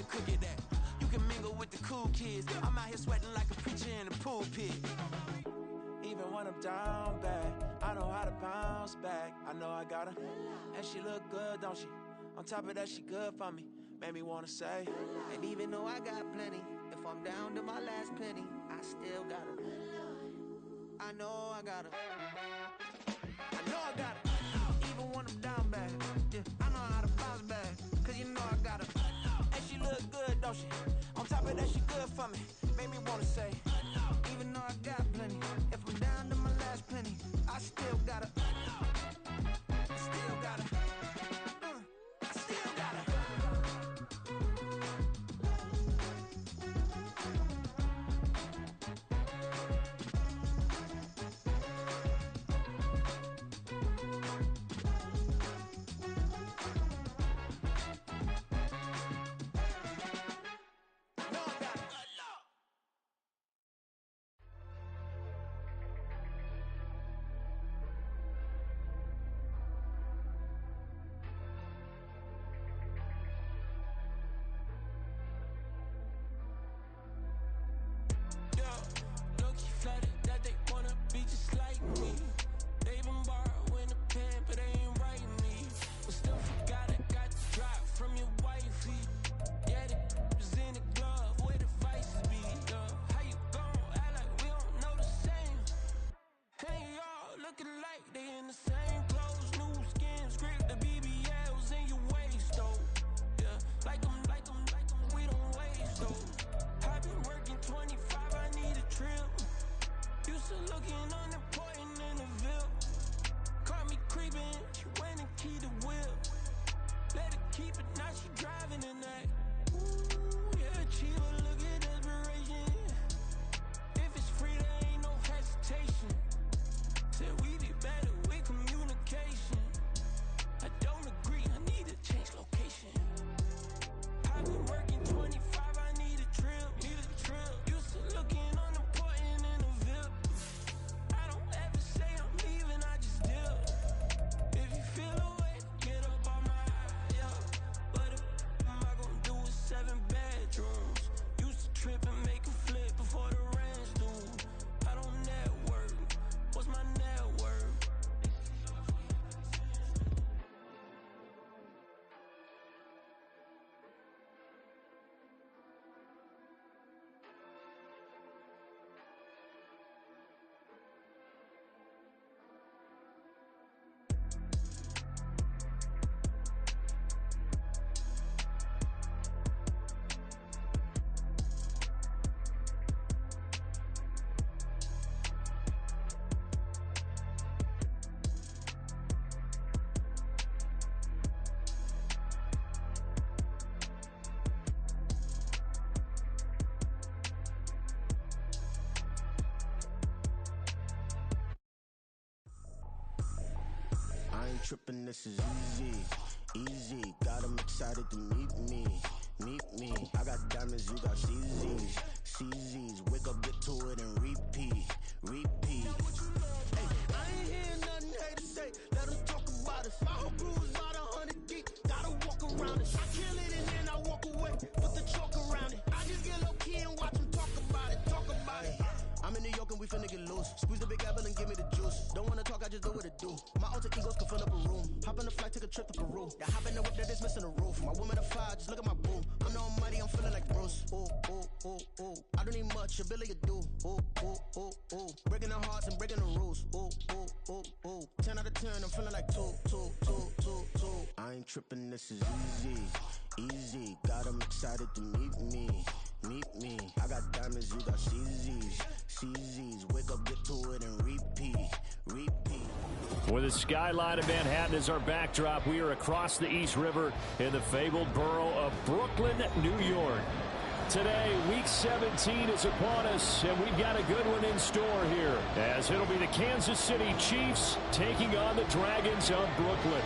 you cook it at? You can mingle with the cool kids. I'm out here sweating like a preacher in the pulpit. Even when I'm down bad, I know how to bounce back. I know I got her, and she look good, don't she? On top of that, she good for me. Made me wanna say, and even though I got plenty, if I'm down to my last penny, I still got her. I know I got her. I know I got her. Even when I'm down bad, yeah, I know how to bounce back. Cause you know I got her. And she look good, don't she? On top of that, she good for me. Made me wanna say, even though I got plenty, if I'm down to my last penny, I still got her. I still got her. I still got her. Trippin', this is easy. Got 'em excited to meet me. I got diamonds, you got CZs. Wake up, get to it, and repeat. Hey, I ain't hear nothing haters say. Let 'em talk about us. My whole crew is about 100 deep. Gotta walk around it. I kill it and then I walk away. Put the chalk around it. I just get low key and watch 'em talk about it. I'm in New York and we finna get loose. Squeeze the big apple and give me the juice. Don't wanna talk, I just do what it do. My alter egos can fill up a room. Hop on the flight, take a trip to Peru. Yeah, hop in the whip that is missing the roof. My woman a fire, just look at my boo. I'm the almighty, I'm feeling like Bruce. Ooh. I don't need much, ability to do. Ooh. Breaking the hearts and breaking the rules. Ooh. 10 out of 10, I'm feeling like two. I ain't tripping, this is easy. Got 'em excited to meet me. I got diamonds, you got CZs. Wake up, get to it, and repeat. With the skyline of Manhattan as our backdrop, we are across the East River in the fabled borough of Brooklyn, New York. Today, Week 17 is upon us, and we've got a good one in store here, as it'll be the Kansas City Chiefs taking on the Dragons of Brooklyn.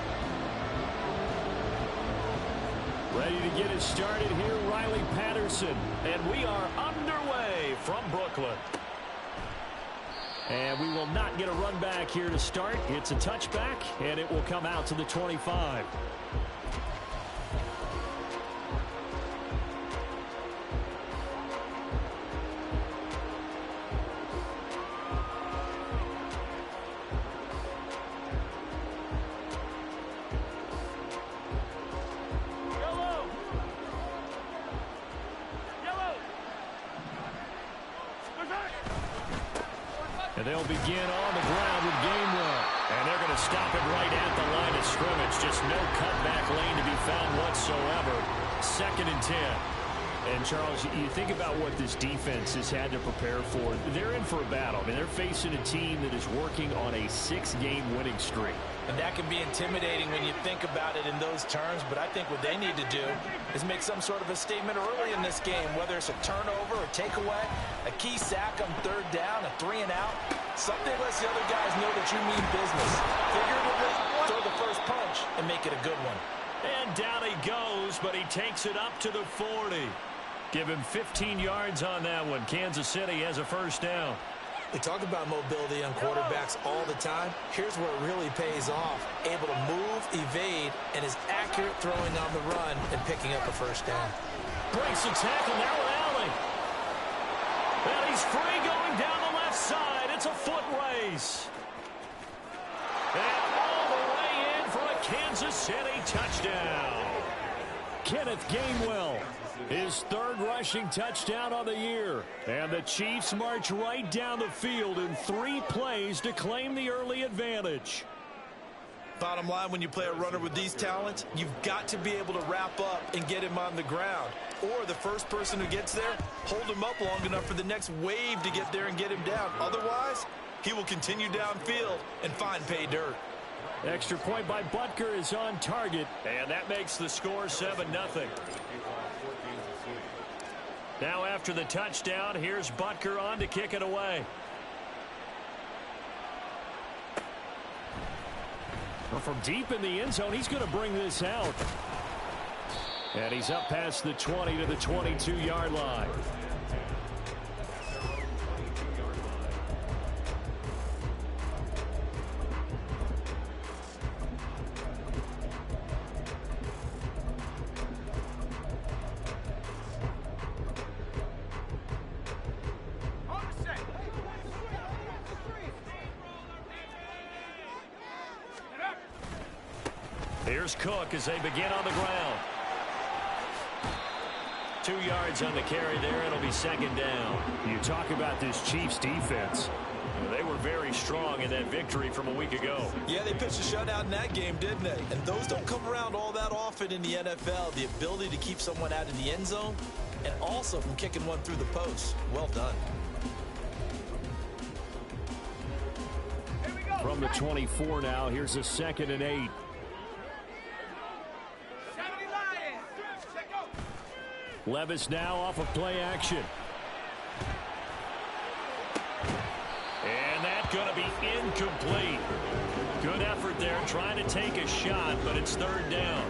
Ready to get it started here, Riley Patterson, and we are underway from Brooklyn. And we will not get a run back here to start. It's a touchback, and it will come out to the 25. And they'll begin on the ground with Gainwell. And they're going to stop it right at the line of scrimmage. Just no cutback lane to be found whatsoever. 2nd and 10. And, Charles, you think about what this defense has had to prepare for. They're in for a battle. I mean, they're facing a team that is working on a 6-game winning streak. And that can be intimidating when you think about it in those terms. But I think what they need to do is make some sort of a statement early in this game, whether it's a turnover, a takeaway, a key sack on 3rd down, a 3-and-out. Something lets the other guys know that you mean business. Figuratively, throw the first punch and make it a good one. And down he goes, but he takes it up to the 40. Give him 15 yards on that one. Kansas City has a 1st down. We talk about mobility on quarterbacks all the time. Here's where it really pays off. Able to move, evade, and is accurate throwing on the run and picking up a 1st down. Breaks the tackle now with Allen. And he's free going down the left side. It's a foot race. And all the way in for a Kansas City touchdown. Kenneth Gainwell, his 3rd rushing touchdown on the year. And the Chiefs march right down the field in 3 plays to claim the early advantage. Bottom line, when you play a runner with these talents, you've got to be able to wrap up and get him on the ground. Or the first person who gets there, hold him up long enough for the next wave to get there and get him down. Otherwise, he will continue downfield and find pay dirt. Extra point by Butker is on target, and that makes the score 7-0. Now after the touchdown, here's Butker on to kick it away. Well, from deep in the end zone, he's going to bring this out. And he's up past the 20 to the 22-yard line. Here's Cook as they begin on the ground. 2 yards on the carry there. It'll be 2nd down. You talk about this Chiefs defense. They were very strong in that victory from a week ago. Yeah, they pitched a shutout in that game, didn't they? And those don't come around all that often in the NFL. The ability to keep someone out of the end zone and also from kicking one through the post. Well done. From the 24 now, here's a 2nd and 8. Levis now off of play action. And that's going to be incomplete. Good effort there trying to take a shot, but it's 3rd down.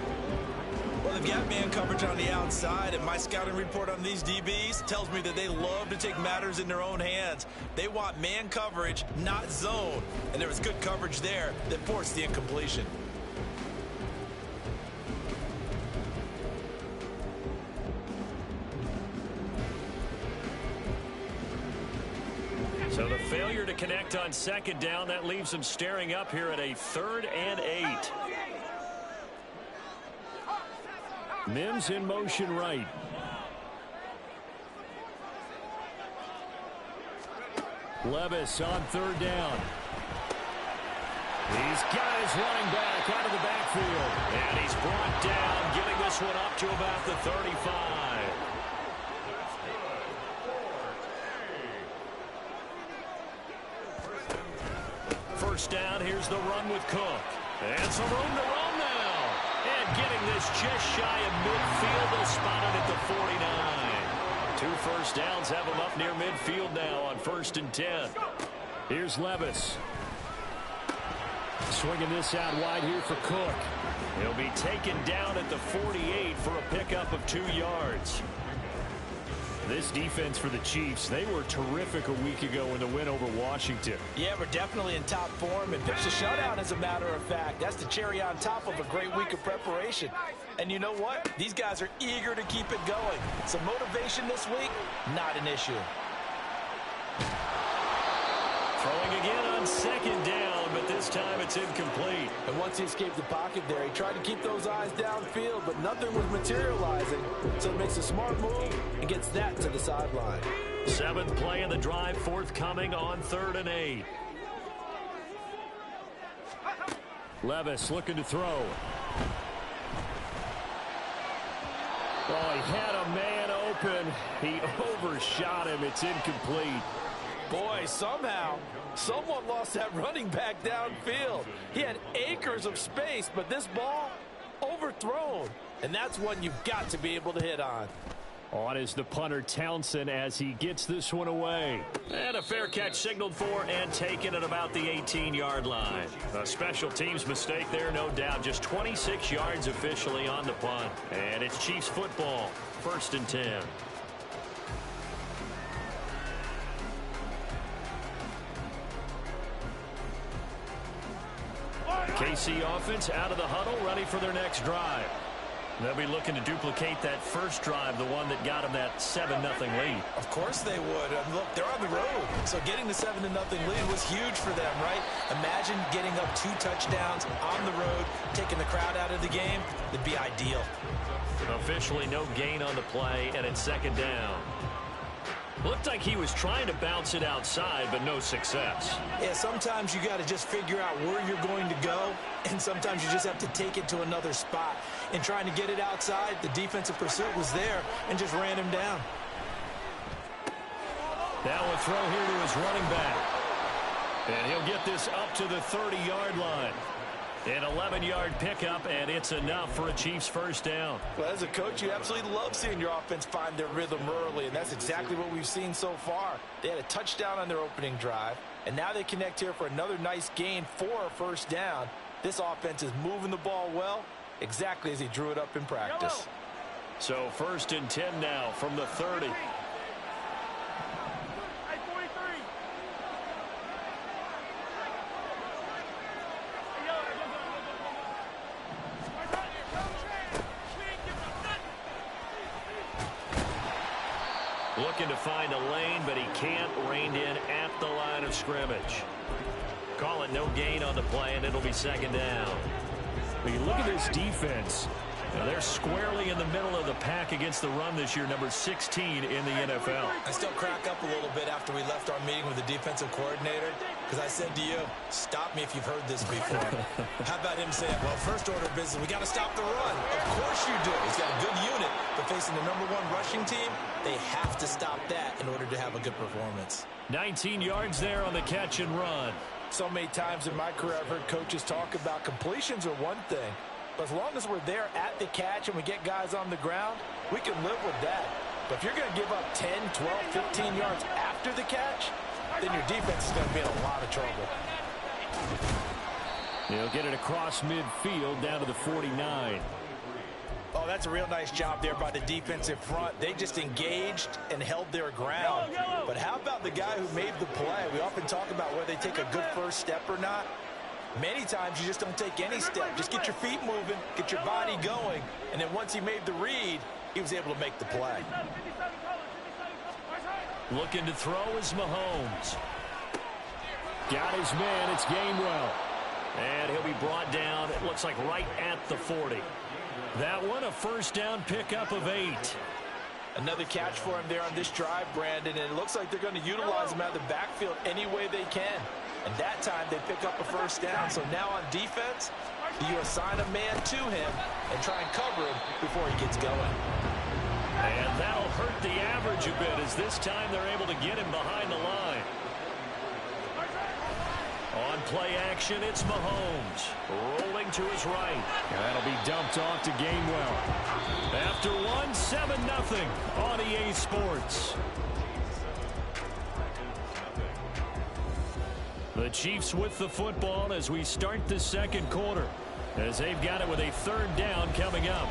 Well, they've got man coverage on the outside, and my scouting report on these DBs tells me that they love to take matters in their own hands. They want man coverage, not zone. And there was good coverage there that forced the incompletion. So the failure to connect on 2nd down, that leaves them staring up here at a 3rd and 8. Mims in motion right. Levis on 3rd down. He's got his running back out of the backfield. And he's brought down, giving this one up to about the 35. First down, here's the run with Cook. And some room to run now. And getting this just shy of midfield. They'll spot it at the 49. 2 first downs have him up near midfield now on 1st and 10. Here's Levis. Swinging this out wide here for Cook. He'll be taken down at the 48 for a pickup of 2 yards. This defense for the Chiefs, they were terrific a week ago in the win over Washington. Yeah, we're definitely in top form and pitched a shutout, as a matter of fact. That's the cherry on top of a great week of preparation. And you know what? These guys are eager to keep it going. Some motivation this week, not an issue. Throwing again on 2nd down, but this time it's incomplete. And once he escaped the pocket there, he tried to keep those eyes downfield, but nothing was materializing. So he makes a smart move and gets that to the sideline. Seventh play of the drive forthcoming on 3rd and 8. Levis looking to throw. Oh, he had a man open. He overshot him. It's incomplete. Boy, somehow, someone lost that running back downfield. He had acres of space, but this ball overthrown. And that's one you've got to be able to hit on. On is the punter Townsend as he gets this one away. And a fair catch signaled for and taken at about the 18-yard line. A special teams mistake there, no doubt. Just 26 yards officially on the punt. And it's Chiefs football, 1st and 10. KC offense out of the huddle, ready for their next drive. They'll be looking to duplicate that first drive, the one that got them that 7-0 lead. Of course they would. Look, they're on the road, so getting the 7-0 lead was huge for them, right? Imagine getting up 2 touchdowns on the road, taking the crowd out of the game. It'd be ideal. Officially no gain on the play, and it's 2nd down. Looked like he was trying to bounce it outside, but no success. Yeah, sometimes you got to just figure out where you're going to go, and sometimes you just have to take it to another spot. In trying to get it outside, the defensive pursuit was there and just ran him down. Now a throw here to his running back. And he'll get this up to the 30-yard line. An 11-yard pickup, and it's enough for a Chiefs first down. Well, as a coach, you absolutely love seeing your offense find their rhythm early, and that's exactly what we've seen so far. They had a touchdown on their opening drive, and now they connect here for another nice gain for a first down. This offense is moving the ball well, exactly as he drew it up in practice. So 1st and 10 now from the 30. Looking to find a lane, but he can't. Reined in at the line of scrimmage. Call it no gain on the play, and it'll be 2nd down. When you look at this defense, they're squarely in the middle of the pack against the run this year, number 16 in the NFL. I still crack up a little bit after we left our meeting with the defensive coordinator, because I said to you, stop me if you've heard this before. How about him saying, well, first order of business, we got to stop the run. Of course you do. He's got a good unit, but facing the #1 rushing team, they have to stop that in order to have a good performance. 19 yards there on the catch and run. So many times in my career, I've heard coaches talk about completions are one thing, but as long as we're there at the catch and we get guys on the ground, we can live with that. But if you're going to give up 10, 12, 15 yards after the catch, then your defense is going to be in a lot of trouble. They'll get it across midfield down to the 49. Oh, that's a real nice job there by the defensive front. They just engaged and held their ground. But how about the guy who made the play? We often talk about whether they take a good first step or not. Many times you just don't take any step. Just get your feet moving, get your body going, and then once he made the read, he was able to make the play. Looking to throw is Mahomes. Got his man, it's Gainwell. And he'll be brought down, it looks like right at the 40. That one, a first down pickup of 8. Another catch for him there on this drive, Brandon, and it looks like they're going to utilize him out of the backfield any way they can. And that time they pick up a first down. So now on defense, you assign a man to him and try and cover him before he gets going. And that'll hurt the average a bit as this time they're able to get him behind the line. On play action, it's Mahomes. Rolling to his right. And that'll be dumped off to Gainwell. After one, 7-0 on EA Sports. The Chiefs with the football as we start the second quarter, as they've got it with a 3rd down coming up.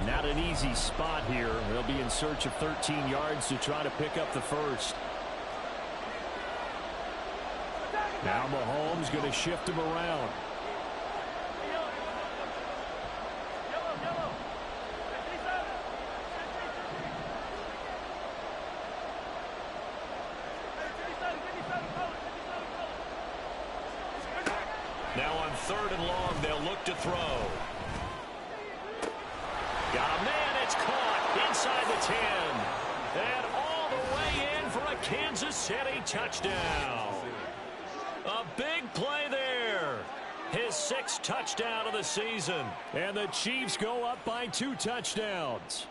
Not an easy spot here. They'll be in search of 13 yards to try to pick up the first. Now Mahomes going to shift him around. 3rd and long. They'll look to throw. Got a man. It's caught inside the 10. And all the way in for a Kansas City touchdown. A big play there. His 6th touchdown of the season. And the Chiefs go up by 2 touchdowns.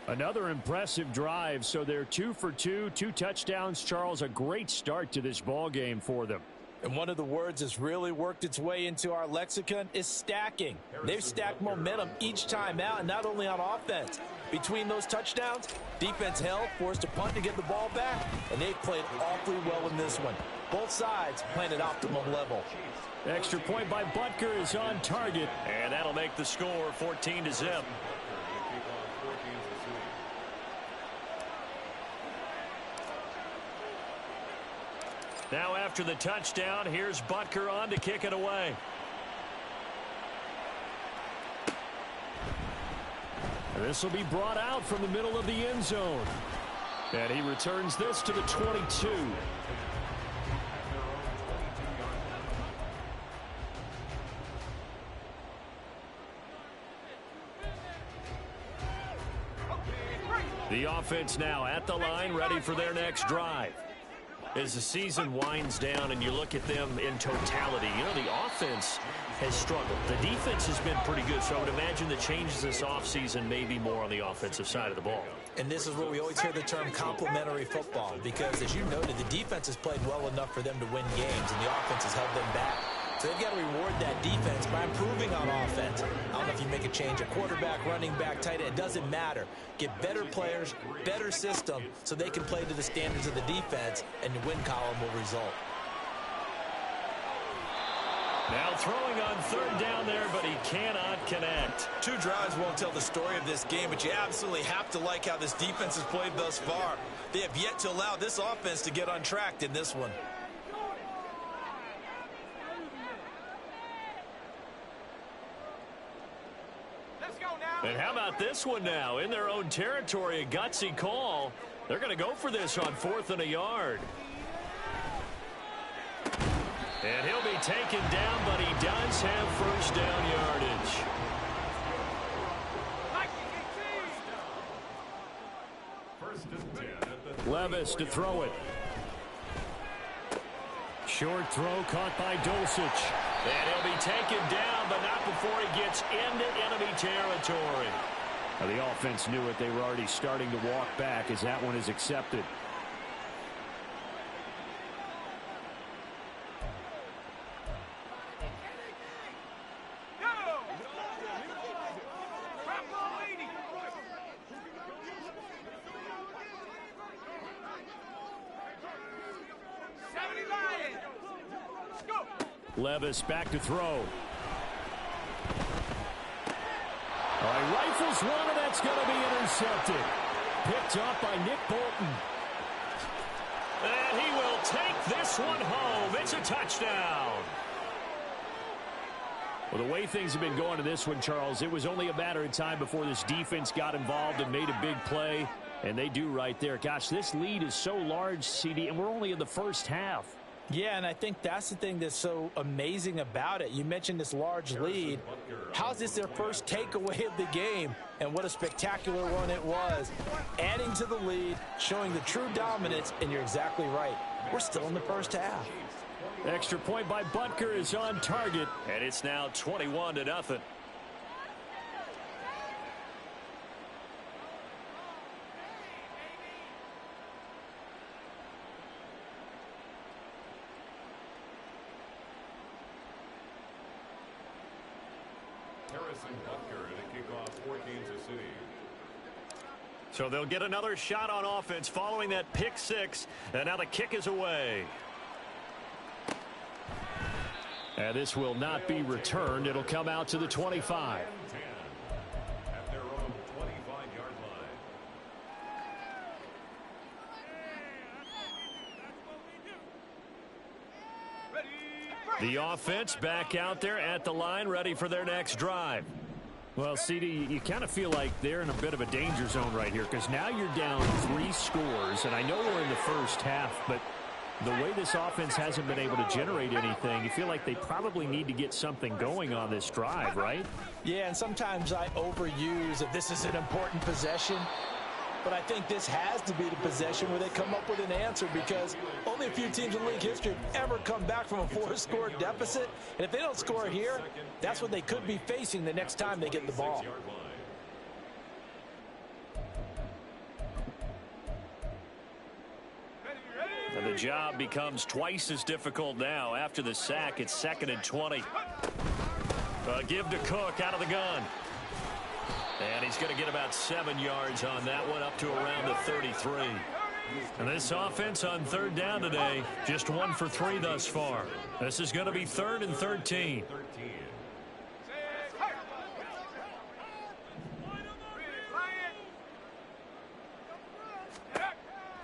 Another impressive drive, so they're 2 for 2, 2 touchdowns. Charles, a great start to this ball game for them. And one of the words that's really worked its way into our lexicon is stacking. They've stacked momentum each time out, and not only on offense. Between those touchdowns, defense held, forced a punt to get the ball back, and they played awfully well in this one. Both sides playing at optimum level. Extra point by Butker is on target, and that'll make the score 14-0. Now after the touchdown, here's Butker on to kick it away. This will be brought out from the middle of the end zone. And he returns this to the 22. The offense now at the line, ready for their next drive. As the season winds down and you look at them in totality, you know, the offense has struggled. The defense has been pretty good, so I would imagine the changes this offseason may be more on the offensive side of the ball. And this is where we always hear the term complementary football, because as you noted, the defense has played well enough for them to win games, and the offense has held them back. So they've got to reward that defense by improving on offense. I don't know if you make a change, a quarterback, running back, tight end, it doesn't matter. Get better players, better system, so they can play to the standards of the defense, and the win column will result. Now throwing on 3rd down there, but he cannot connect. 2 drives won't tell the story of this game, but you absolutely have to like how this defense has played thus far. They have yet to allow this offense to get untracked in this one. And how about this one now? In their own territory, a gutsy call. They're going to go for this on 4th and a yard. And he'll be taken down, but he does have 1st down yardage. Levis to throw it. Short throw caught by Dulcich. And he'll be taken down, but not before he gets into enemy territory. Now, the offense knew it. They were already starting to walk back as that one is accepted. Levis back to throw. All right, rifles one, and that's going to be intercepted. Picked up by Nick Bolton. And he will take this one home. It's a touchdown. Well, the way things have been going to this one, Charles, it was only a matter of time before this defense got involved and made a big play. And they do right there. Gosh, this lead is so large, CD, and we're only in the first half. Yeah, and I think that's the thing that's so amazing about it. You mentioned this large lead. How's this their first takeaway of the game? And what a spectacular one it was. Adding to the lead, showing the true dominance, and you're exactly right. We're still in the first half. Extra point by Butker is on target, and it's now 21-0. So they'll get another shot on offense following that pick 6, and now the kick is away. And this will not be returned. It'll come out to the 25. At their own 25-yard line. The offense back out there at the line, ready for their next drive. Well, CD, you kind of feel like they're in a bit of a danger zone right here, because now you're down 3 scores, and I know we're in the first half, but the way this offense hasn't been able to generate anything, you feel like they probably need to get something going on this drive, right? Yeah, and sometimes I overuse that this is an important possession. But I think this has to be the possession where they come up with an answer, because only a few teams in league history have ever come back from a 4-score deficit. And if they don't score here, that's what they could be facing the next time they get the ball. And the job becomes twice as difficult now. After the sack, it's 2nd and 20. Give to Cook out of the gun. And he's going to get about 7 yards on that one, up to around the 33. And this offense on 3rd down today, just 1 for 3 thus far. This is going to be 3rd and 13.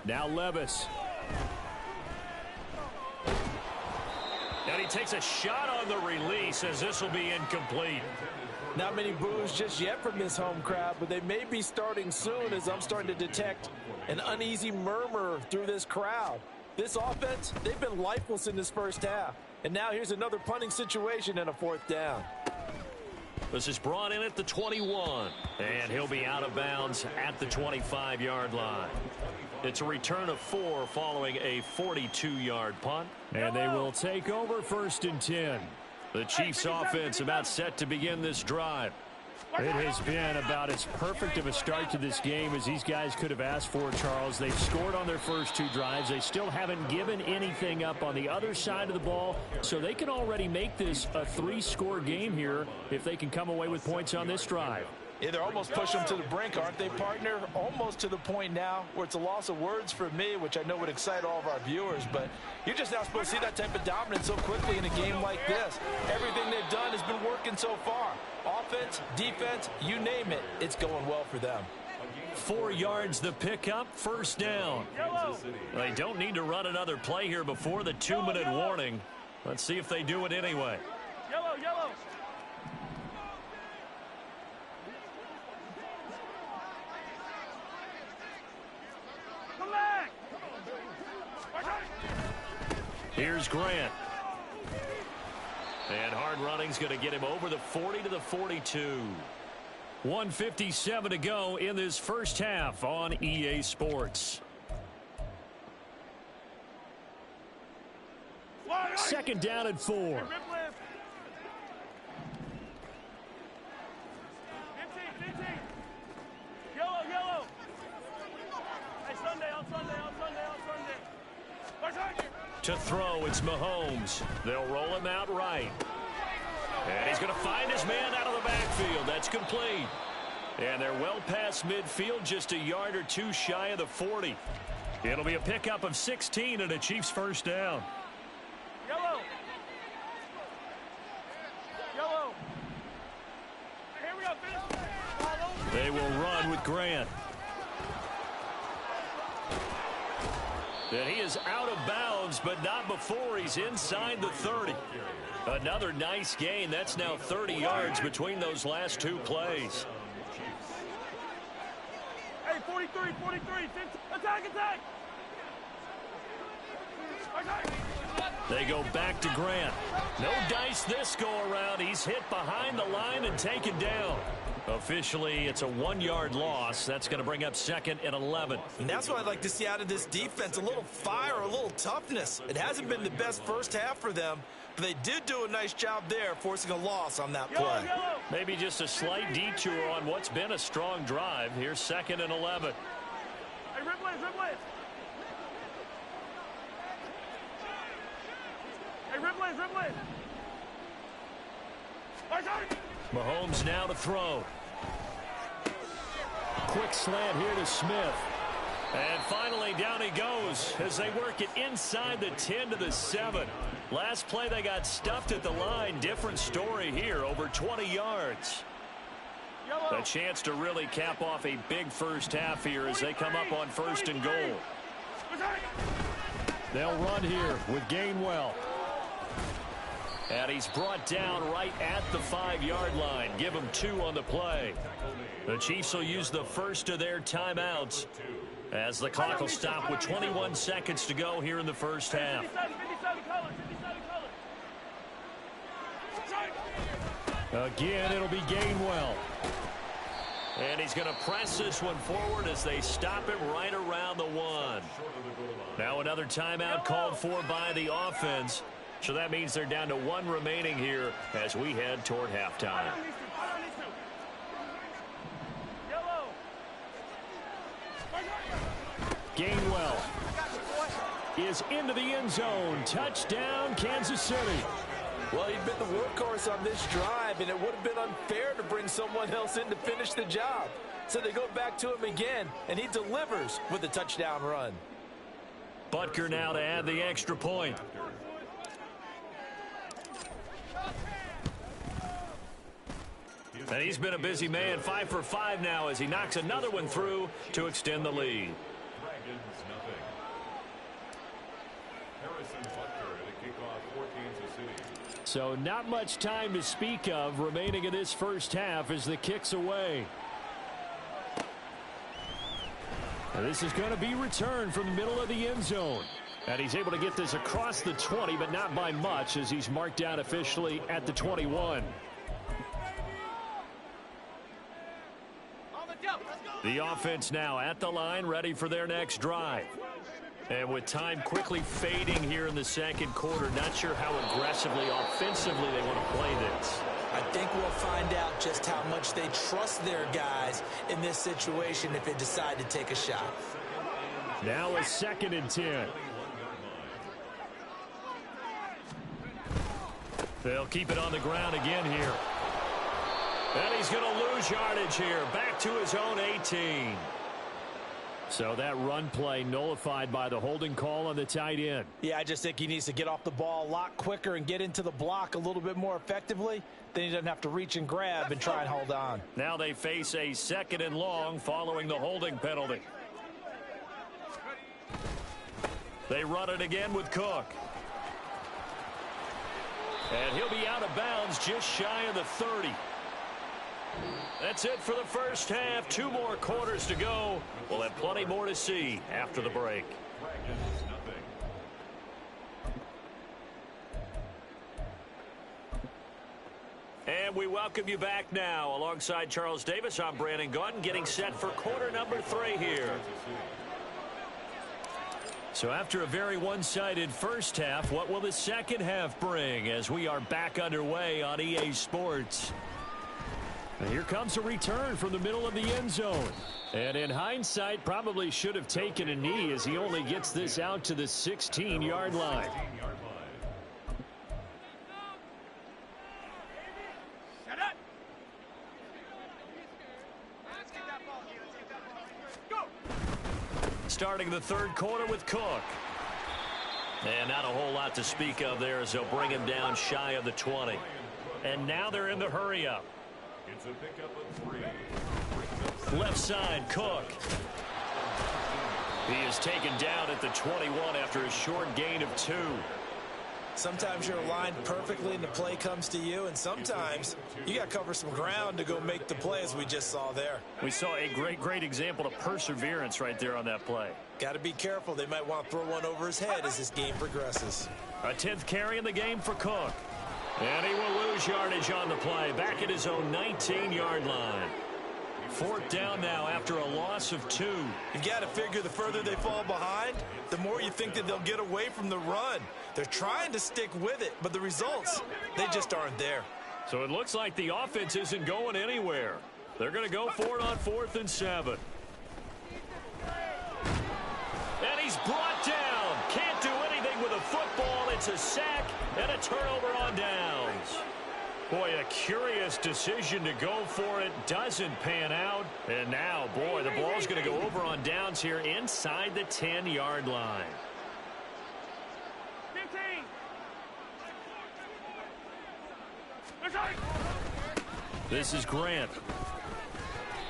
Now Levis. And he takes a shot on the release, as this will be incomplete. Not many boos just yet from this home crowd, but they may be starting soon, as I'm starting to detect an uneasy murmur through this crowd. This offense, they've been lifeless in this first half. And now here's another punting situation and a 4th down. This is brought in at the 21, and he'll be out of bounds at the 25-yard line. It's a return of 4 following a 42-yard punt, and they will take over 1st and 10. The Chiefs offense about set to begin this drive. It has been about as perfect of a start to this game as these guys could have asked for, Charles. They've scored on their first 2 drives. They still haven't given anything up on the other side of the ball, so they can already make this a 3-score game here if they can come away with points on this drive. Yeah, they're almost pushing them to the brink, aren't they, partner? Almost to the point now where it's a loss of words for me, which I know would excite all of our viewers, but you're just not supposed to see that type of dominance so quickly in a game like this. Everything they've done has been working so far. Offense, defense, you name it, it's going well for them. 4 yards the pickup, 1st down. They don't need to run another play here before the 2-minute warning. Let's see if they do it anyway. Yellow. Here's Grant. And hard running's going to get him over the 40 to the 42. 1:57 to go in this first half on EA Sports. 2nd down and 4. Yellow. Hey, Sunday. To throw, it's Mahomes. They'll roll him out right. And he's going to find his man out of the backfield. That's complete. And they're well past midfield, just a yard or 2 shy of the 40. It'll be a pickup of 16 and a Chiefs 1st down. Yellow. Here we go. Finish. They will run with Grant. And he is out of bounds, but not before he's inside the 30. Another nice gain. That's now 30 yards between those last 2 plays. Hey, 43, 15. Attack. They go back to Grant. No dice this go around. He's hit behind the line and taken down. Officially, it's a 1-yard loss. That's going to bring up 2nd and 11. And that's what I'd like to see out of this defense, a little fire, a little toughness. It hasn't been the best first half for them, but they did do a nice job there, forcing a loss on that play. Maybe just a slight detour on what's been a strong drive. Here's 2nd and 11. Hey, Ripley. Mahomes now to throw. Quick slant here to Smith. And finally, down he goes as they work it inside the 10 to the 7. Last play, they got stuffed at the line. Different story here, over 20 yards. A chance to really cap off a big first half here as they come up on 1st and goal. They'll run here with Gainwell. And he's brought down right at the 5-yard line. Give him 2 on the play. The Chiefs will use the first of their timeouts. As the clock will stop with 21 seconds to go here in the first half. 57 colors. Again, it'll be Gainwell. And he's going to press this one forward as they stop it right around the 1. Now another timeout called for by the offense. So that means they're down to 1 remaining here as we head toward halftime. Gainwell is into the end zone. Touchdown, Kansas City. Well, he'd been the workhorse on this drive, and it would have been unfair to bring someone else in to finish the job. So they go back to him again, and he delivers with a touchdown run. Butker now to add the extra point. And he's been a busy man, 5 for 5 now as he knocks another one through to extend the lead. So not much time to speak of remaining in this first half as the kick's away. And this is going to be returned from the middle of the end zone. And he's able to get this across the 20, but not by much as he's marked down officially at the 21. The offense now at the line, ready for their next drive. And with time quickly fading here in the second quarter, not sure how aggressively, offensively they want to play this. I think we'll find out just how much they trust their guys in this situation if they decide to take a shot. Now a 2nd and 10. They'll keep it on the ground again here. And he's going to lose yardage here. Back to his own 18. So that run play nullified by the holding call on the tight end. Yeah, I just think he needs to get off the ball a lot quicker and get into the block a little bit more effectively. Then he doesn't have to reach and grab and try and hold on. Now they face a 2nd and long following the holding penalty. They run it again with Cook. And he'll be out of bounds just shy of the 30. That's it for the first half. 2 more quarters to go. We'll have plenty more to see after the break. And we welcome you back now. Alongside Charles Davis, I'm Brandon Gautin, getting set for quarter number 3 here. So after a very one-sided first half, what will the second half bring as we are back underway on EA Sports? And here comes a return from the middle of the end zone. And in hindsight, probably should have taken a knee as he only gets this out to the 16-yard line. Starting the third quarter with Cook. And not a whole lot to speak of there as they'll bring him down shy of the 20. And now they're in the hurry-up. It's a pickup of 3. Left side, Cook. He is taken down at the 21 after a short gain of 2. Sometimes you're aligned perfectly and the play comes to you, and sometimes you got to cover some ground to go make the play, as we just saw there. We saw a great example of perseverance right there on that play. Got to be careful. They might want to throw one over his head as this game progresses. A 10th carry in the game for Cook. And he will lose yardage on the play, back at his own 19-yard line. 4th down now after a loss of 2. You've got to figure the further they fall behind, the more you think that they'll get away from the run. They're trying to stick with it, but the results, they just aren't there. So it looks like the offense isn't going anywhere. They're going to go for it on 4th and 7. And he's brought down. Can't do anything with a football. It's a sack and a turnover on downs. Boy, a curious decision to go for it. Doesn't pan out. And now, boy, the ball's going to go over on downs here inside the 10-yard line. 15. This is Grant.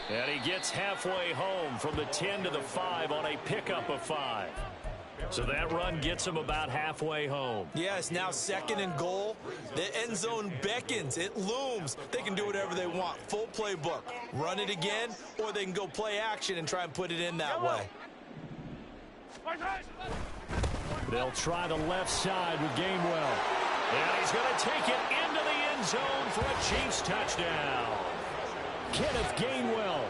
And he gets halfway home from the 10 to the 5 on a pickup of 5. So that run gets him about halfway home. Yeah, it's now 2nd and goal. The end zone beckons. It looms. They can do whatever they want. Full playbook. Run it again, or they can go play action and try and put it in that way. They'll try the left side with Gainwell. And he's going to take it into the end zone for a Chiefs touchdown. Kenneth Gainwell,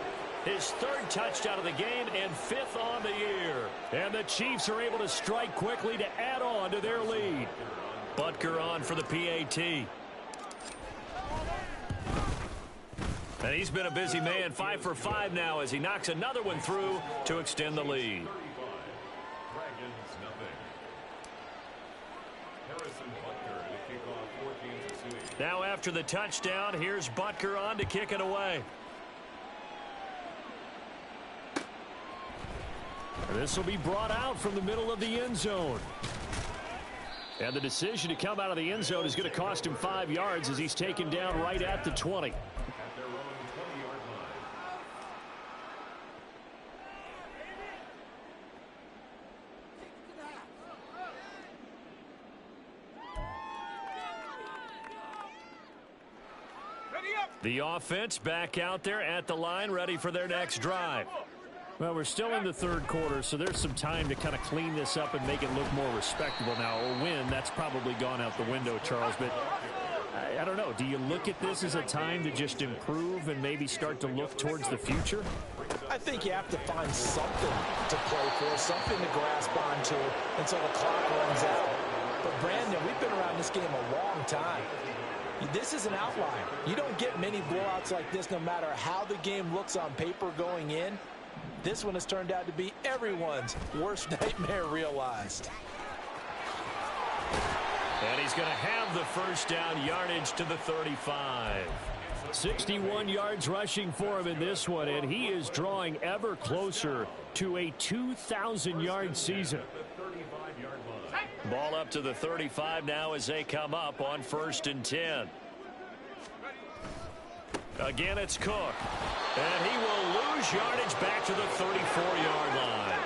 his third touchdown of the game and fifth on the year. And the Chiefs are able to strike quickly to add on to their lead. Butker on for the PAT. And he's been a busy man, 5 for 5 now as he knocks another one through to extend the lead. Now after the touchdown, here's Butker on to kick it away. This will be brought out from the middle of the end zone. And the decision to come out of the end zone is going to cost him 5 yards as he's taken down right at the 20. The offense back out there at the line, ready for their next drive. Well, we're still in the third quarter, so there's some time to kind of clean this up and make it look more respectable now. A win, that's probably gone out the window, Charles, but I don't know. Do you look at this as a time to just improve and maybe start to look towards the future? I think you have to find something to play for, something to grasp onto until the clock runs out. But, Brandon, we've been around this game a long time. This is an outlier. You don't get many blowouts like this no matter how the game looks on paper going in. This one has turned out to be everyone's worst nightmare realized. And he's going to have the first down, yardage to the 35. 61 yards rushing for him in this one, and he is drawing ever closer to a 2,000-yard season. Ball up to the 35 now as they come up on 1st and 10. Again, it's Cook. And he will lose yardage back to the 34-yard line.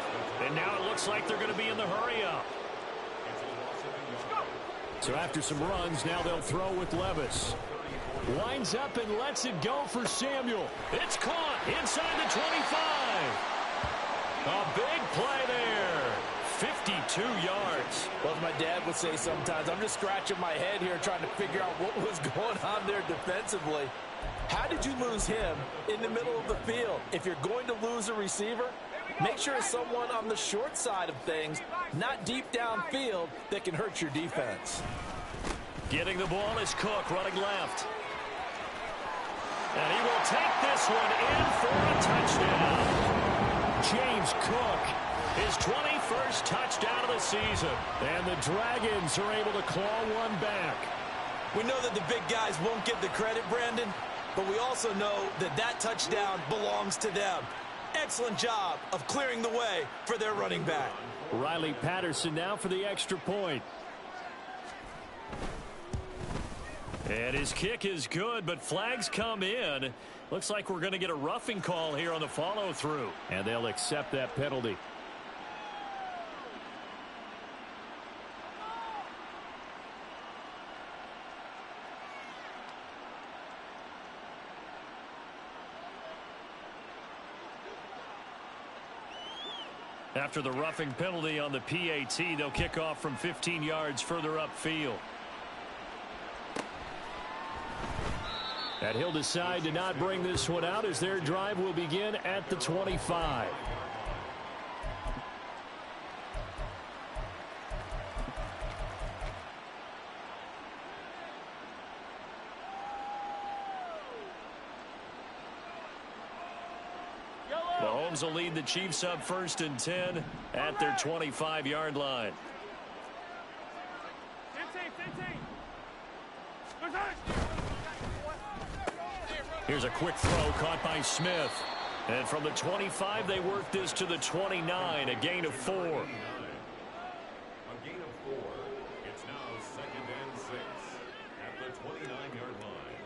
And now it looks like they're going to be in the hurry-up. So after some runs, now they'll throw with Levis. Winds up and lets it go for Samuel. It's caught inside the 25. A big play there. 52 yards. Well, as my dad would say sometimes, I'm just scratching my head here trying to figure out what was going on there defensively. How did you lose him in the middle of the field? If you're going to lose a receiver, make sure it's someone on the short side of things, not deep downfield, that can hurt your defense. Getting the ball is Cook running left. And he will take this one in for a touchdown. James Cook, his 21st touchdown of the season. And the Dragons are able to claw one back. We know that the big guys won't get the credit, Brandon, but we also know that that touchdown belongs to them. Excellent job of clearing the way for their running back. Riley Patterson now for the extra point. And his kick is good, but flags come in. Looks like we're going to get a roughing call here on the follow-through. And they'll accept that penalty. After the roughing penalty on the PAT, they'll kick off from 15 yards further upfield. And he'll decide to not bring this one out as their drive will begin at the 25. Mahomes will lead the Chiefs up 1st and 10 at their 25-yard line. 15. Here's a quick throw caught by Smith. And from the 25, they work this to the 29, a gain of 4. A gain of 4. It's now 2nd and 6 at the 29-yard line.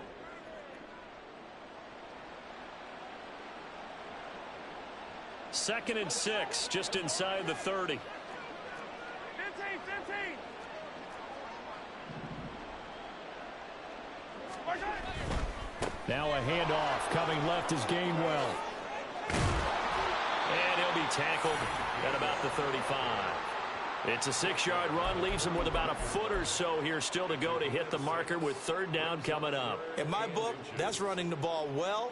Second and 6, just inside the 30. 15. Now a handoff. Coming left is Gainwell. And he'll be tackled at about the 35. It's a 6-yard run, leaves him with about a foot or so here still to go to hit the marker with third down coming up. In my book, that's running the ball well,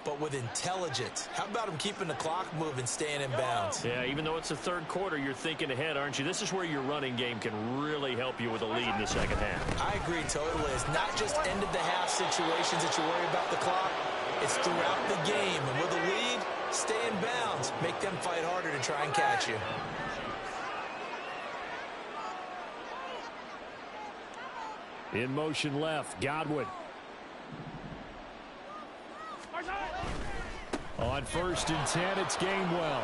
but with intelligence. How about him keeping the clock moving, staying in bounds? Yeah, even though it's the third quarter, you're thinking ahead, aren't you? This is where your running game can really help you with a lead in the second half. I agree totally. It's not just end-of-the-half situations that you worry about the clock. It's throughout the game. And with a lead, stay in bounds. Make them fight harder to try and catch you. In motion left, Godwin. On 1st and 10, it's Gainwell.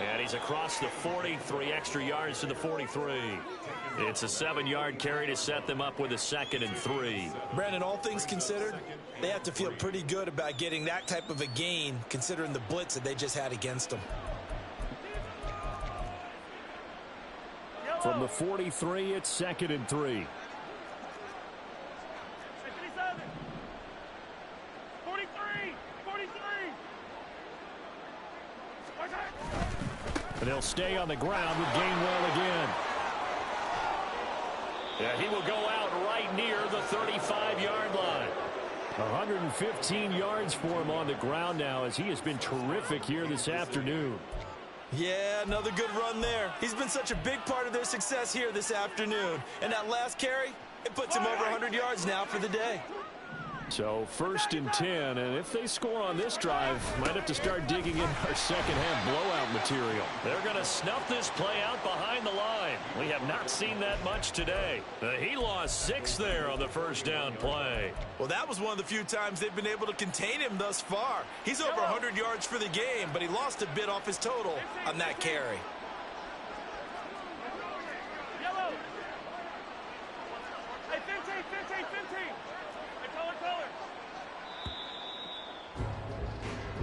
And he's across the 40, 3 extra yards to the 43. It's a 7-yard carry to set them up with a 2nd and 3. Brandon, all things considered, they have to feel pretty good about getting that type of a gain, considering the blitz that they just had against them. From the 43, it's 2nd and 3. 43. And he'll stay on the ground with Gainwell again. Yeah, he will go out right near the 35-yard line. 115 yards for him on the ground now as he has been terrific here this afternoon. Yeah, another good run there. He's been such a big part of their success here this afternoon. And that last carry, it puts him over 100 yards now for the day. So 1st and 10, and if they score on this drive, might have to start digging in our second-half blowout material. They're going to snuff this play out behind the line. We have not seen that much today. He lost 6 there on the first down play. Well, that was one of the few times they've been able to contain him thus far. He's over 100 yards for the game, but he lost a bit off his total on that carry. Yellow. Hey, 15.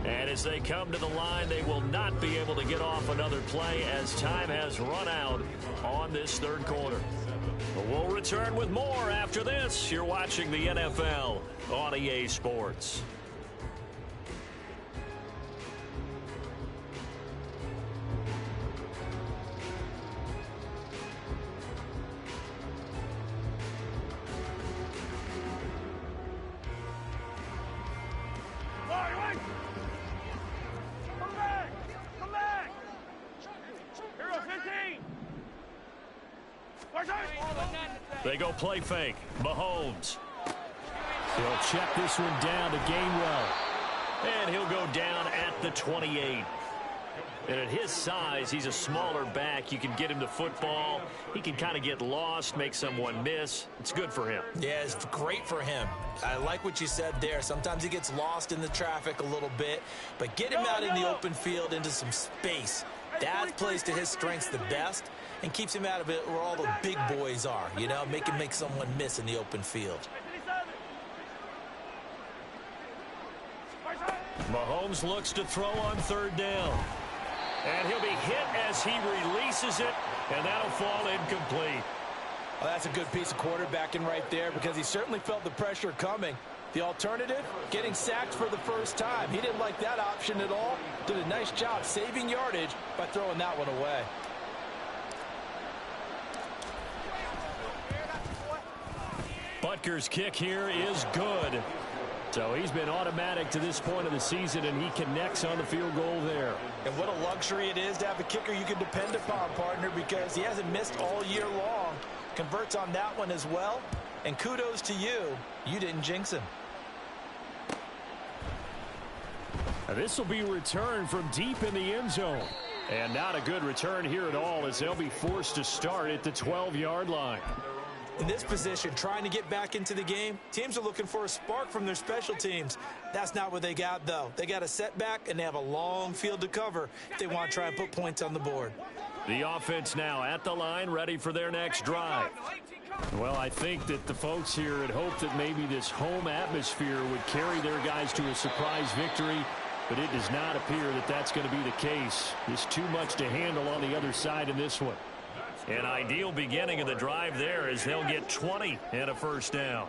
And as they come to the line, they will not be able to get off another play as time has run out on this third quarter. But we'll return with more after this. You're watching the NFL on EA Sports. They go play fake. Mahomes. He'll check this one down to Gainwell. And he'll go down at the 28. And at his size, he's a smaller back. You can get him the football. He can kind of get lost, make someone miss. It's good for him. Yeah, it's great for him. I like what you said there. Sometimes he gets lost in the traffic a little bit. But get him out in the open field into some space. That plays to his strengths the best and keeps him out of it where all the big boys are, you know, make him make someone miss in the open field. Mahomes looks to throw on third down. And he'll be hit as he releases it, and that'll fall incomplete. Well, that's a good piece of quarterbacking right there because he certainly felt the pressure coming. The alternative, getting sacked for the first time. He didn't like that option at all. Did a nice job saving yardage by throwing that one away. Butker's kick here is good. So he's been automatic to this point of the season, and he connects on the field goal there. And what a luxury it is to have a kicker you can depend upon, partner, because he hasn't missed all year long. Converts on that one as well. And kudos to you. You didn't jinx him. This will be returned from deep in the end zone. And not a good return here at all as they'll be forced to start at the 12-yard line. In this position, trying to get back into the game, teams are looking for a spark from their special teams. That's not what they got, though. They got a setback, and they have a long field to cover if they want to try and put points on the board. The offense now at the line, ready for their next drive. Well, I think that the folks here had hoped that maybe this home atmosphere would carry their guys to a surprise victory, but it does not appear that that's going to be the case. There's too much to handle on the other side in this one. An ideal beginning of the drive there as they'll get 20 and a first down.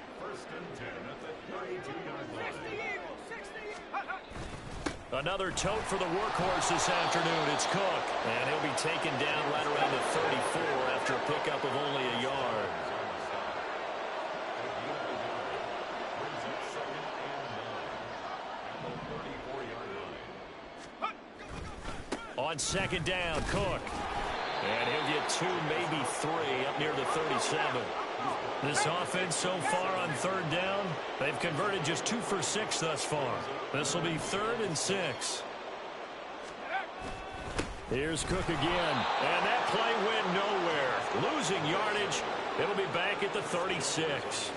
Another tote for the workhorse this afternoon. It's Cook. And he'll be taken down right around the 34 after a pickup of only a yard. On second down, Cook. And he'll get 2, maybe 3 up near the 37. This offense so far on third down, they've converted just 2 for 6 thus far. This will be 3rd and 6. Here's Cook again. And that play went nowhere. Losing yardage. It'll be back at the 36.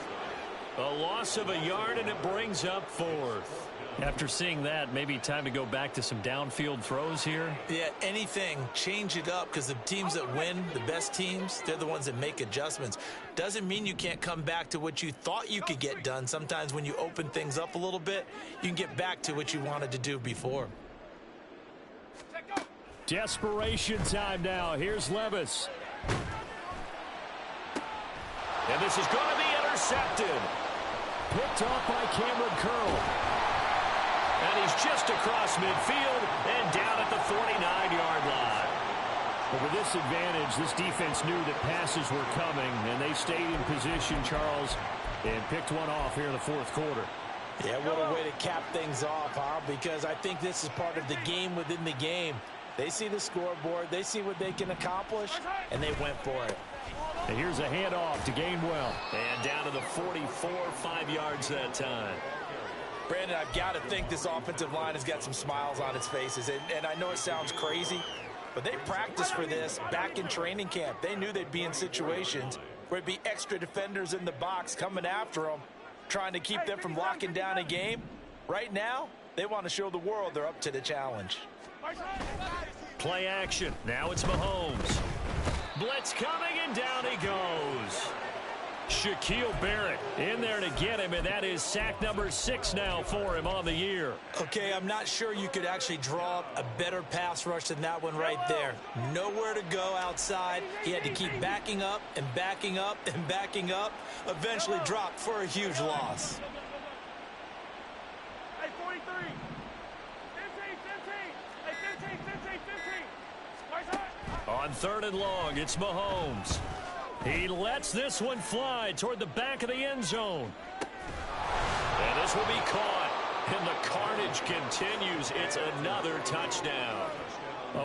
A loss of a yard, and it brings up 4th. After seeing that, maybe time to go back to some downfield throws here. Yeah, anything. Change it up, because the teams that win, the best teams, they're the ones that make adjustments. Doesn't mean you can't come back to what you thought you could get done. Sometimes when you open things up a little bit, you can get back to what you wanted to do before. Desperation time now. Here's Levis. And this is going to be intercepted. Picked off by Cameron Curl. And he's just across midfield and down at the 49-yard line. But with this advantage, this defense knew that passes were coming, and they stayed in position, Charles, and picked one off here in the 4th quarter. Yeah, what a way to cap things off, huh? Because I think this is part of the game within the game. They see the scoreboard, they see what they can accomplish, and they went for it. And here's a handoff to Gainwell. And down to the 44, 5 yards that time. Brandon, I've got to think this offensive line has got some smiles on its faces. And I know it sounds crazy, but they practiced for this back in training camp. They knew they'd be in situations where it'd be extra defenders in the box coming after them, trying to keep them from locking down a game. Right now, they want to show the world they're up to the challenge. Play action. Now it's Mahomes. Blitz coming, and down he goes. Shaquille Barrett in there to get him, and that is sack number 6 now for him on the year. Okay, I'm not sure you could actually draw up a better pass rush than that one right there. Nowhere to go outside. He had to keep backing up and backing up and backing up. Eventually dropped for a huge loss. Hey, 43. 15, 15. Hey, 15, 15, 15. On 3rd and long, it's Mahomes. He lets this one fly toward the back of the end zone. And this will be caught. And the carnage continues. It's another touchdown.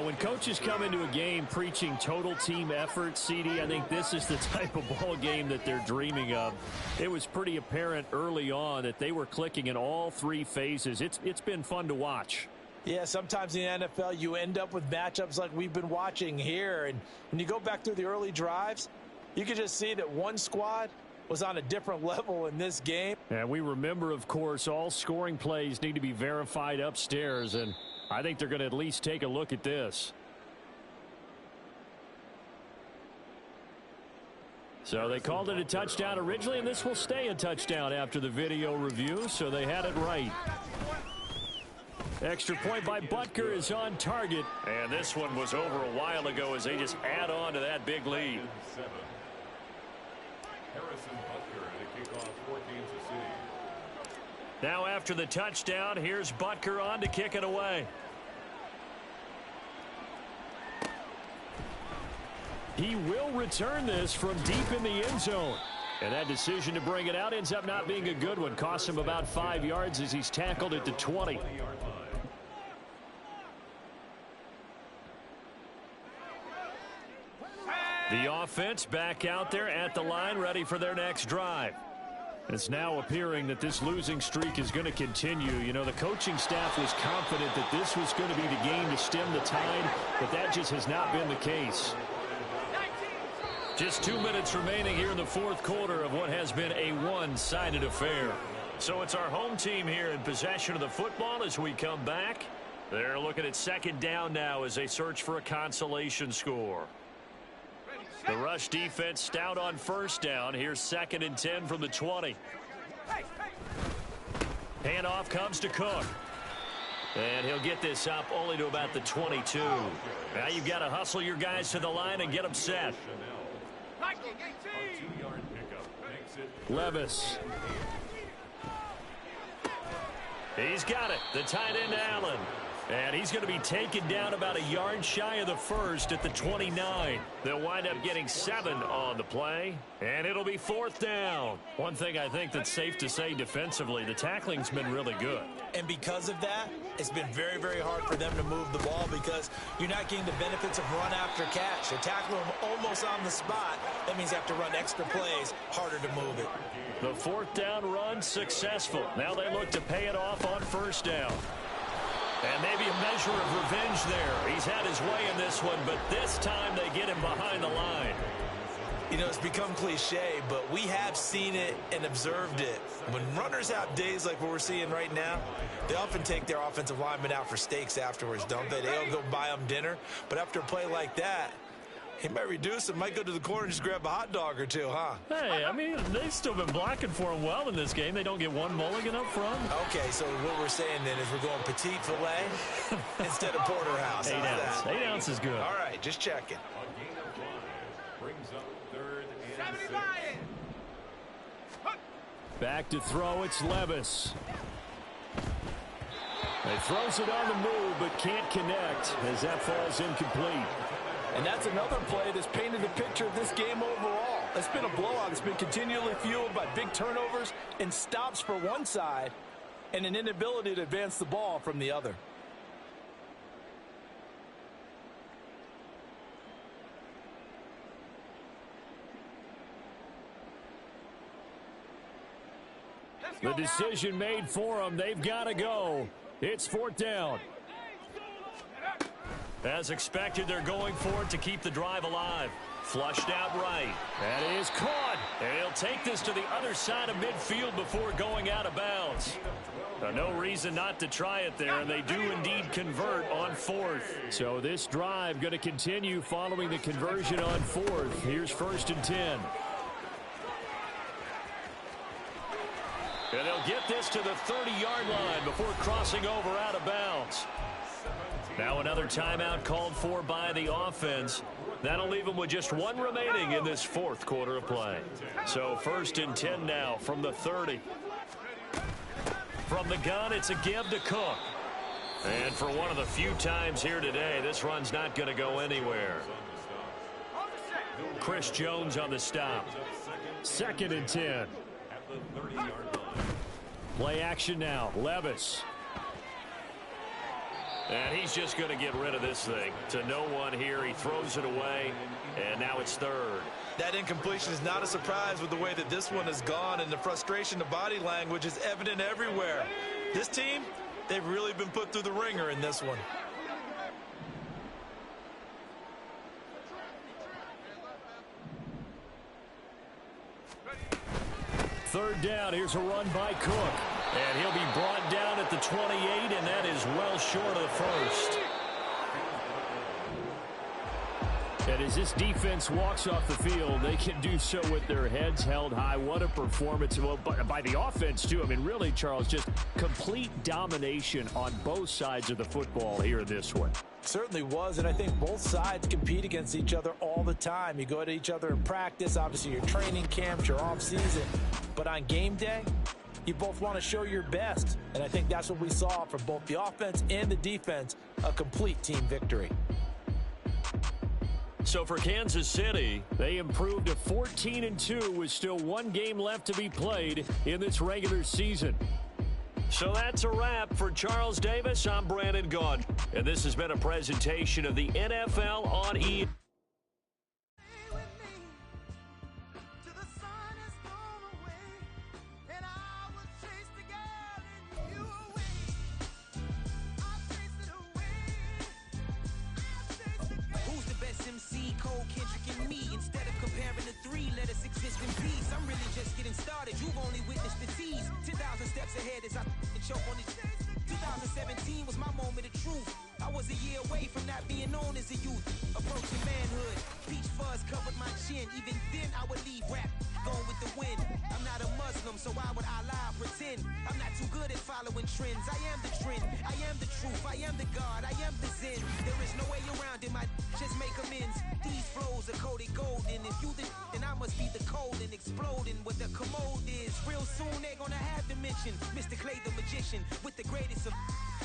When coaches come into a game preaching total team effort, CD, I think this is the type of ball game that they're dreaming of. It was pretty apparent early on that they were clicking in all 3 phases. It's been fun to watch. Yeah, sometimes in the NFL you end up with matchups like we've been watching here. And when you go back through the early drives, you can just see that one squad was on a different level in this game. And we remember, of course, all scoring plays need to be verified upstairs, and I think they're going to at least take a look at this. So they called it a touchdown originally, and this will stay a touchdown after the video review, so they had it right. Extra point by Butker is on target. And this one was over a while ago as they just add on to that big lead. Now after the touchdown, here's Butker on to kick it away. He will return this from deep in the end zone. And that decision to bring it out ends up not being a good one. Costs him about 5 yards as he's tackled at the 20. The offense back out there at the line, ready for their next drive. It's now appearing that this losing streak is going to continue. You know, the coaching staff was confident that this was going to be the game to stem the tide, but that just has not been the case. Just 2 minutes remaining here in the 4th quarter of what has been a one-sided affair. So it's our home team here in possession of the football as we come back. They're looking at 2nd down now as they search for a consolation score. The rush defense stout on 1st down. Here's 2nd and 10 from the 20. Handoff comes to Cook. And he'll get this up only to about the 22. Now you've got to hustle your guys to the line and get them set. He's got it. The tight end, Allen. And he's going to be taken down about a yard shy of the first at the 29. They'll wind up getting 7 on the play, and it'll be 4th down. One thing I think that's safe to say defensively, the tackling's been really good. And because of that, it's been very, very hard for them to move the ball because you're not getting the benefits of run after catch. They're tackling them almost on the spot. That means they have to run extra plays, harder to move it. The 4th down run successful. Now they look to pay it off on 1st down. And maybe a measure of revenge there. He's had his way in this one, but this time they get him behind the line. You know, it's become cliche, but we have seen it and observed it. When runners have days like what we're seeing right now, they often take their offensive linemen out for steaks afterwards, don't they? They'll go buy them dinner. But after a play like that, he might reduce it, might go to the corner and just grab a hot dog or two, huh? Hey, I mean, they've still been blocking for him well in this game. They don't get one mulligan up front. Okay, so what we're saying then is we're going petite filet instead of porterhouse. 8 ounce. 8 ounce is good. All right, just checking. A gain of 5 brings up 3rd and 6. Back to throw, it's Levis. He throws it on the move, but can't connect as that falls incomplete. And that's another play that's painted a picture of this game overall. It's been a blowout. It's been continually fueled by big turnovers and stops for one side and an inability to advance the ball from the other. The decision made for them. They've got to go. It's 4th down. As expected, they're going for it to keep the drive alive. Flushed out right. That is caught. And he'll take this to the other side of midfield before going out of bounds. No reason not to try it there, and they do indeed convert on 4th. So this drive going to continue following the conversion on 4th. Here's 1st and 10. And they'll get this to the 30-yard line before crossing over out of bounds. Now another timeout called for by the offense. That'll leave them with just 1 remaining in this 4th quarter of play. So 1st and 10 now from the 30. From the gun, it's a give to Cook. And for one of the few times here today, this run's not going to go anywhere. Chris Jones on the stop. 2nd and 10. Play action now. Levis. And he's just going to get rid of this thing. To no one here. He throws it away. And now it's 3rd. That incompletion is not a surprise with the way that this one has gone. And the frustration, the body language is evident everywhere. This team, they've really been put through the ringer in this one. 3rd down. Here's a run by Cook. And he'll be brought down at the 28, and that is well short of the first. And as this defense walks off the field, they can do so with their heads held high. What a performance by the offense, too. I mean, really, Charles, just complete domination on both sides of the football here in this one. Certainly was, and I think both sides compete against each other all the time. You go to each other in practice, obviously your training camps, your off-season. But on game day, you both want to show your best. And I think that's what we saw from both the offense and the defense, a complete team victory. So for Kansas City, they improved to 14-2 with still 1 game left to be played in this regular season. So that's a wrap for Charles Davis. I'm Brandon Gaudin, and this has been a presentation of the NFL on E. You've only witnessed the tease. 10,000 steps ahead as I choke on these. 2017 was my moment of truth. I was a year away from not being known as a youth. Approaching manhood, peach fuzz covered my chin. Even then I would leave rap going with the wind. I'm not a Muslim, so why would I lie pretend? I'm not too good at following trends. I am the trend, I am the truth, I am the God, I am the Zen. There is no way around it, my just make amends. These flows are coded golden. If you the then I must be the cold and exploding what the commode is. Real soon they gonna have to mention Mr. Clay the magician with the greatest of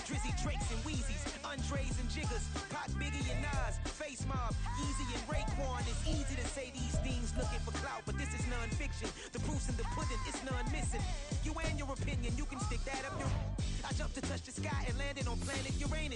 Drizzy, Drakes, and Wheezies, Andres and Jiggers, Pac, Biggie, and Nas, Face Mob, Yeezy, and Raekwon. It's easy to say these things looking for clout, but this is non-fiction. The proof's in the pudding, it's none missing. You and your opinion, you can stick that up your... I jumped to touch the sky and landed on planet Uranus.